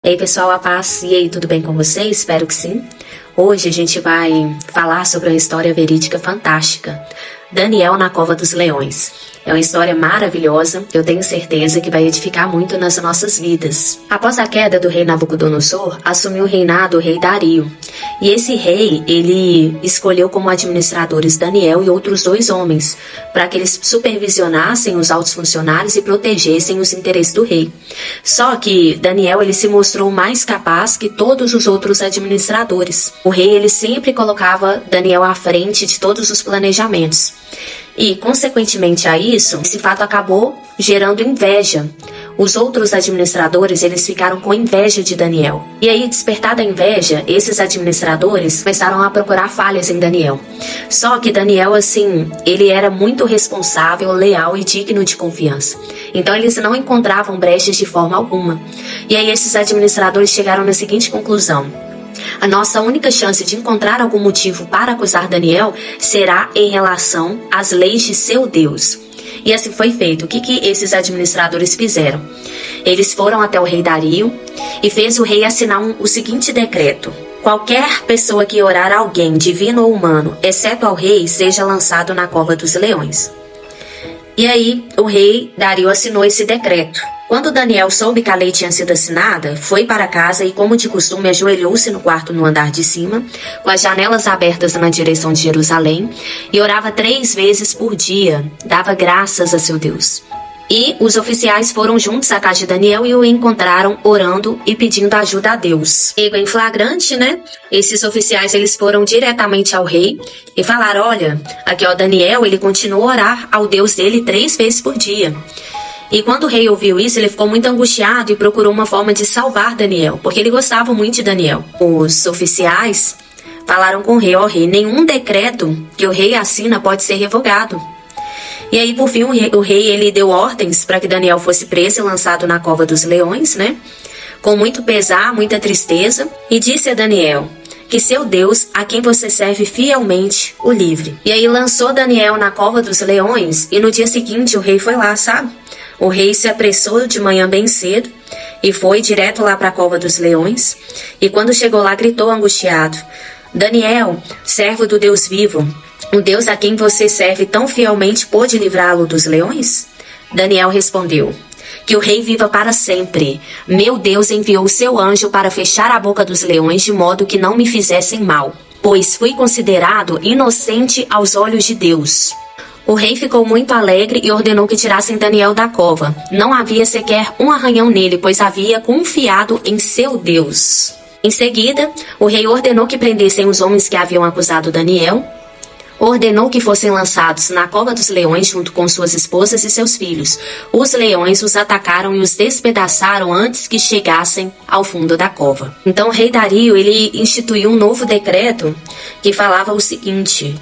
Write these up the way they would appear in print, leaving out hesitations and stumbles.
Ei pessoal, a paz, e aí, tudo bem com vocês? Espero que sim. Hoje a gente vai falar sobre uma história verídica fantástica. Daniel na Cova dos Leões. É uma história maravilhosa, eu tenho certeza que vai edificar muito nas nossas vidas. Após a queda do rei Nabucodonosor, assumiu o reinado o rei Dario. E esse rei, ele escolheu como administradores Daniel e outros 2 homens, para que eles supervisionassem os altos funcionários e protegessem os interesses do rei. Só que Daniel, ele se mostrou mais capaz que todos os outros administradores. O rei, ele sempre colocava Daniel à frente de todos os planejamentos. E, consequentemente a isso, esse fato acabou gerando inveja. Os outros administradores, eles ficaram com inveja de Daniel. E aí, despertada a inveja, esses administradores começaram a procurar falhas em Daniel. Só que Daniel, assim, ele era muito responsável, leal e digno de confiança. Então, eles não encontravam brechas de forma alguma. E aí, esses administradores chegaram na seguinte conclusão: a nossa única chance de encontrar algum motivo para acusar Daniel será em relação às leis de seu Deus. E assim foi feito. O que esses administradores fizeram? Eles foram até o rei Dario e fez o rei assinar o seguinte decreto: qualquer pessoa que orar a alguém, divino ou humano, exceto ao rei, seja lançado na cova dos leões. E aí o rei Dario assinou esse decreto. Quando Daniel soube que a lei tinha sido assinada, foi para casa e, como de costume, ajoelhou-se no quarto no andar de cima, com as janelas abertas na direção de Jerusalém, e orava 3 vezes por dia, dava graças a seu Deus. E os oficiais foram juntos à casa de Daniel e o encontraram orando e pedindo ajuda a Deus. Pego em flagrante, né? Esses oficiais, eles foram diretamente ao rei e falaram: olha, aqui ó, Daniel, ele continua a orar ao Deus dele 3 vezes por dia. E quando o rei ouviu isso, ele ficou muito angustiado e procurou uma forma de salvar Daniel, porque ele gostava muito de Daniel. Os oficiais falaram com o rei: ó rei, nenhum decreto que o rei assina pode ser revogado. E aí, por fim, o rei ele deu ordens para que Daniel fosse preso e lançado na cova dos leões, né? Com muito pesar, muita tristeza, e disse a Daniel que seu Deus, a quem você serve fielmente, o livre. E aí lançou Daniel na cova dos leões, e no dia seguinte o rei foi lá, sabe? O rei se apressou de manhã bem cedo e foi direto lá para a cova dos leões. E quando chegou lá, gritou angustiado: Daniel, servo do Deus vivo, o Deus a quem você serve tão fielmente pôde livrá-lo dos leões? Daniel respondeu: que o rei viva para sempre. Meu Deus enviou o seu anjo para fechar a boca dos leões de modo que não me fizessem mal, pois fui considerado inocente aos olhos de Deus. O rei ficou muito alegre e ordenou que tirassem Daniel da cova. Não havia sequer um arranhão nele, pois havia confiado em seu Deus. Em seguida, o rei ordenou que prendessem os homens que haviam acusado Daniel. Ordenou que fossem lançados na cova dos leões junto com suas esposas e seus filhos. Os leões os atacaram e os despedaçaram antes que chegassem ao fundo da cova. Então o rei Dario, ele instituiu um novo decreto que falava o seguinte: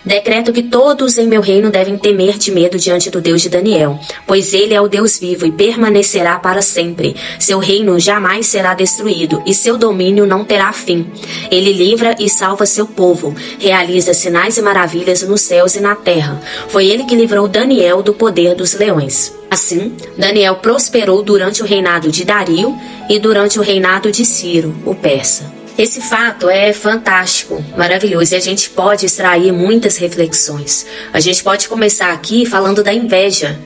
decreto que todos em meu reino devem temer de medo diante do Deus de Daniel, pois ele é o Deus vivo e permanecerá para sempre. Seu reino jamais será destruído e seu domínio não terá fim. Ele livra e salva seu povo, realiza sinais e maravilhas nos céus e na terra. Foi ele que livrou Daniel do poder dos leões. Assim, Daniel prosperou durante o reinado de Dario e durante o reinado de Ciro, o persa. Esse fato é fantástico, maravilhoso, e a gente pode extrair muitas reflexões. A gente pode começar aqui falando da inveja.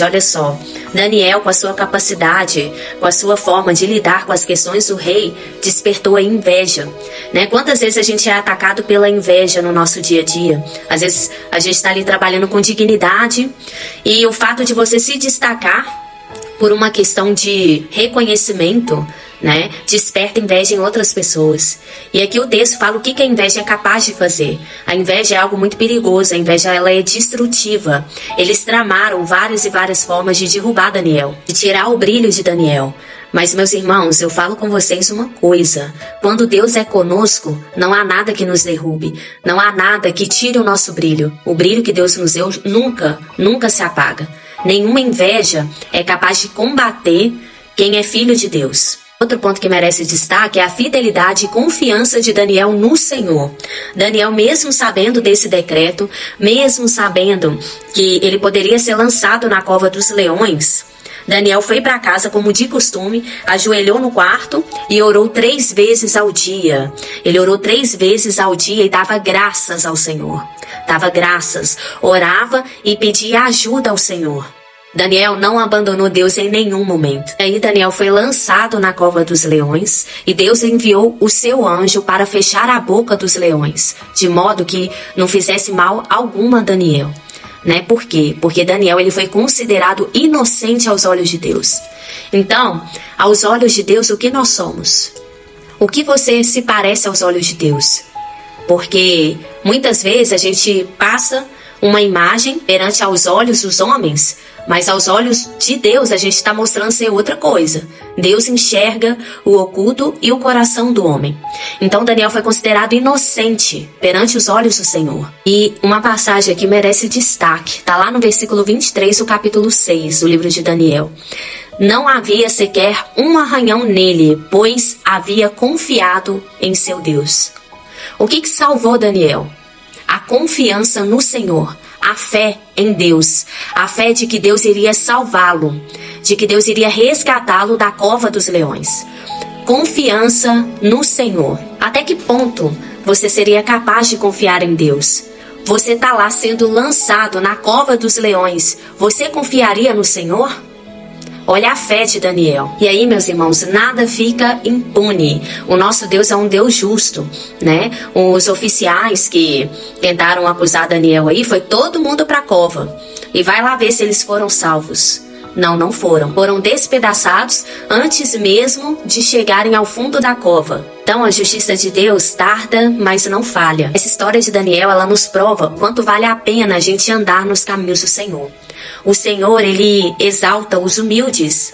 Olha só, Daniel, com a sua capacidade, com a sua forma de lidar com as questões do rei, despertou a inveja, né? Quantas vezes a gente é atacado pela inveja no nosso dia a dia? Às vezes a gente está ali trabalhando com dignidade e o fato de você se destacar por uma questão de reconhecimento, né, desperta inveja em outras pessoas. E aqui o texto fala o que a inveja é capaz de fazer. A inveja é algo muito perigoso, a inveja ela é destrutiva. Eles tramaram várias e várias formas de derrubar Daniel, de tirar o brilho de Daniel. Mas, meus irmãos, eu falo com vocês uma coisa: quando Deus é conosco, não há nada que nos derrube, não há nada que tire o nosso brilho. O brilho que Deus nos deu nunca se apaga. Nenhuma inveja é capaz de combater quem é filho de Deus. Outro ponto que merece destaque é a fidelidade e confiança de Daniel no Senhor. Daniel, mesmo sabendo desse decreto, mesmo sabendo que ele poderia ser lançado na cova dos leões, Daniel foi para casa como de costume, ajoelhou no quarto e orou 3 vezes ao dia. Ele orou 3 vezes ao dia e dava graças ao Senhor. Dava graças, orava e pedia ajuda ao Senhor. Daniel não abandonou Deus em nenhum momento. Aí Daniel foi lançado na cova dos leões e Deus enviou o seu anjo para fechar a boca dos leões, de modo que não fizesse mal algum a Daniel. Por quê? Porque Daniel ele foi considerado inocente aos olhos de Deus. Então, aos olhos de Deus, o que nós somos? O que você se parece aos olhos de Deus? Porque muitas vezes a gente passa uma imagem perante aos olhos dos homens, mas aos olhos de Deus a gente está mostrando ser outra coisa. Deus enxerga o oculto e o coração do homem. Então Daniel foi considerado inocente perante os olhos do Senhor. E uma passagem aqui merece destaque. Está lá no versículo 23 do capítulo 6 do livro de Daniel. Não havia sequer um arranhão nele, pois havia confiado em seu Deus. O que salvou Daniel? A confiança no Senhor, a fé em Deus, a fé de que Deus iria salvá-lo, de que Deus iria resgatá-lo da cova dos leões. Confiança no Senhor. Até que ponto você seria capaz de confiar em Deus? Você está lá sendo lançado na cova dos leões. Você confiaria no Senhor? Olha a fé de Daniel. E aí, meus irmãos, nada fica impune. O nosso Deus é um Deus justo, Os oficiais que tentaram acusar Daniel aí, foi todo mundo para a cova. E vai lá ver se eles foram salvos. Não foram. Foram despedaçados antes mesmo de chegarem ao fundo da cova. Então a justiça de Deus tarda, mas não falha. Essa história de Daniel, ela nos prova quanto vale a pena a gente andar nos caminhos do Senhor. O Senhor, ele exalta os humildes.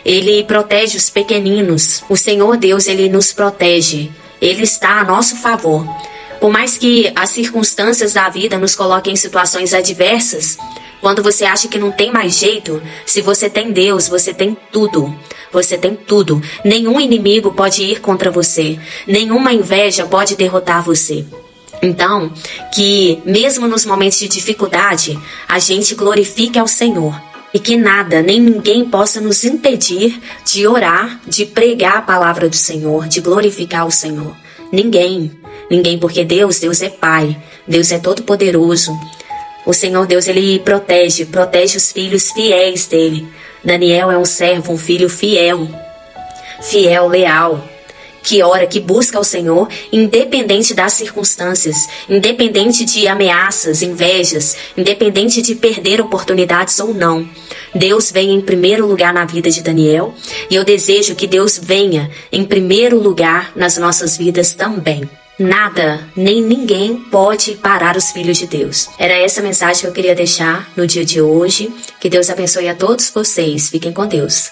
Ele protege os pequeninos. O Senhor Deus, ele nos protege. Ele está a nosso favor. Por mais que as circunstâncias da vida nos coloquem em situações adversas, quando você acha que não tem mais jeito, se você tem Deus, você tem tudo. Você tem tudo. Nenhum inimigo pode ir contra você. Nenhuma inveja pode derrotar você. Então, que mesmo nos momentos de dificuldade, a gente glorifique ao Senhor. E que nada, nem ninguém possa nos impedir de orar, de pregar a palavra do Senhor, de glorificar o Senhor. Ninguém, porque Deus é Pai. Deus é todo-poderoso. O Senhor Deus, ele protege os filhos fiéis dele. Daniel é um servo, um filho fiel, leal, que ora, que busca o Senhor, independente das circunstâncias, independente de ameaças, invejas, independente de perder oportunidades ou não. Deus vem em primeiro lugar na vida de Daniel, e eu desejo que Deus venha em primeiro lugar nas nossas vidas também. Nada, nem ninguém pode parar os filhos de Deus. Era essa mensagem que eu queria deixar no dia de hoje. Que Deus abençoe a todos vocês. Fiquem com Deus.